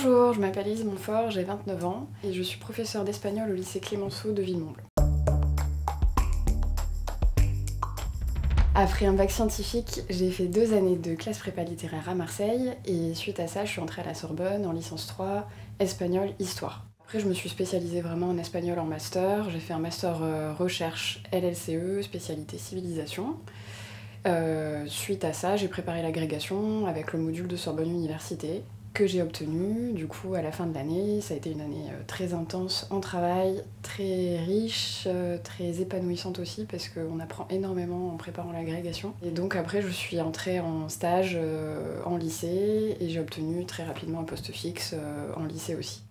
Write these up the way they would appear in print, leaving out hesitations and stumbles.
Bonjour, je m'appelle Elise Montfort, j'ai 29 ans et je suis professeure d'espagnol au lycée Clémenceau de Villemomble. Après un bac scientifique, j'ai fait 2 années de classe prépa littéraire à Marseille et suite à ça, je suis entrée à la Sorbonne en licence 3, espagnol, histoire. Après, je me suis spécialisée vraiment en espagnol en master. J'ai fait un master recherche LLCE, spécialité civilisation. Suite à ça, j'ai préparé l'agrégation avec le module de Sorbonne Université que j'ai obtenu. Du coup, à la fin de l'année, ça a été une année très intense en travail, très riche, très épanouissante aussi parce qu'on apprend énormément en préparant l'agrégation. Et donc après, je suis entrée en stage en lycée et j'ai obtenu très rapidement un poste fixe en lycée aussi.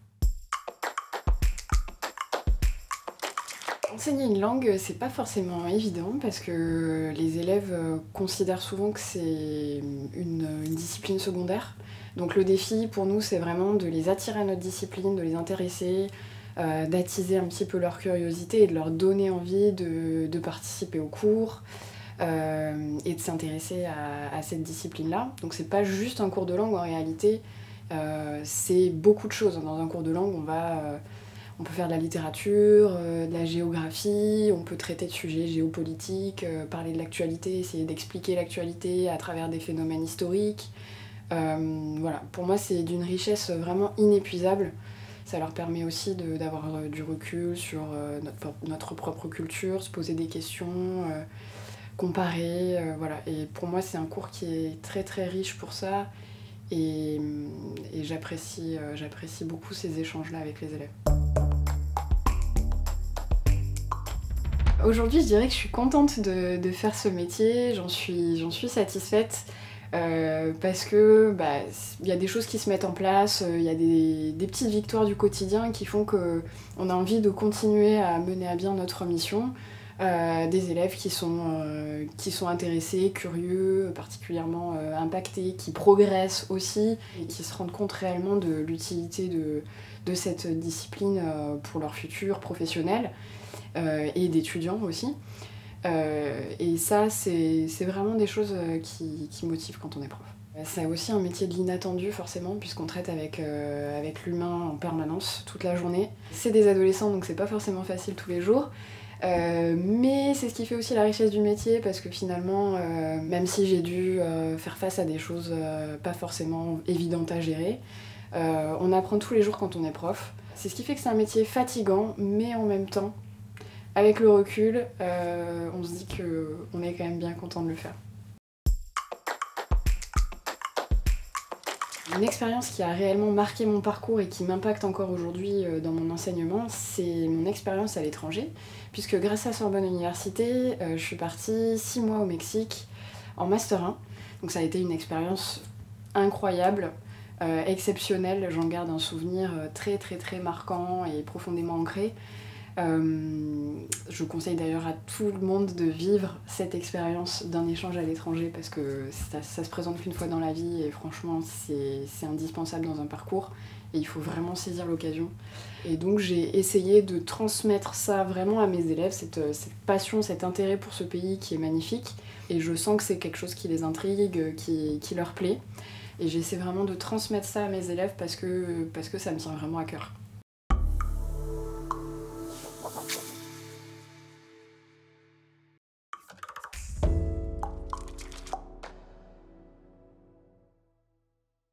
Enseigner une langue, c'est pas forcément évident parce que les élèves considèrent souvent que c'est une discipline secondaire. Donc le défi pour nous, c'est vraiment de les attirer à notre discipline, de les intéresser, d'attiser un petit peu leur curiosité et de leur donner envie de participer aux cours et de s'intéresser à cette discipline-là. Donc c'est pas juste un cours de langue en réalité, c'est beaucoup de choses. Dans un cours de langue, on peut faire de la littérature, de la géographie, on peut traiter de sujets géopolitiques, parler de l'actualité, essayer d'expliquer l'actualité à travers des phénomènes historiques. Voilà, pour moi c'est d'une richesse vraiment inépuisable. Ça leur permet aussi d'avoir du recul sur notre propre culture, se poser des questions, comparer, voilà. Et pour moi c'est un cours qui est très très riche pour ça et j'apprécie beaucoup ces échanges-là avec les élèves. Aujourd'hui, je dirais que je suis contente de faire ce métier, j'en suis satisfaite parce que y a des choses qui se mettent en place, il y a des petites victoires du quotidien qui font qu'on a envie de continuer à mener à bien notre mission. Des élèves qui sont intéressés, curieux, particulièrement impactés, qui progressent aussi et qui se rendent compte réellement de l'utilité de cette discipline pour leur futur professionnel. Et d'étudiants aussi. Et ça, c'est vraiment des choses qui motivent quand on est prof. C'est aussi un métier de l'inattendu forcément, puisqu'on traite avec l'humain en permanence, toute la journée. C'est des adolescents, donc c'est pas forcément facile tous les jours. Mais c'est ce qui fait aussi la richesse du métier, parce que finalement, même si j'ai dû faire face à des choses pas forcément évidentes à gérer, on apprend tous les jours quand on est prof. C'est ce qui fait que c'est un métier fatigant, mais en même temps, avec le recul, on se dit qu'on est quand même bien content de le faire. Une expérience qui a réellement marqué mon parcours et qui m'impacte encore aujourd'hui dans mon enseignement, c'est mon expérience à l'étranger, puisque grâce à Sorbonne Université, je suis partie 6 mois au Mexique en Master 1. Donc ça a été une expérience incroyable, exceptionnelle, j'en garde un souvenir très très très marquant et profondément ancré. Je conseille d'ailleurs à tout le monde de vivre cette expérience d'un échange à l'étranger parce que ça se présente qu'une fois dans la vie et franchement c'est indispensable dans un parcours et il faut vraiment saisir l'occasion. Et donc j'ai essayé de transmettre ça vraiment à mes élèves, cette passion, cet intérêt pour ce pays qui est magnifique et je sens que c'est quelque chose qui les intrigue, qui leur plaît et j'essaie vraiment de transmettre ça à mes élèves parce que ça me tient vraiment à cœur.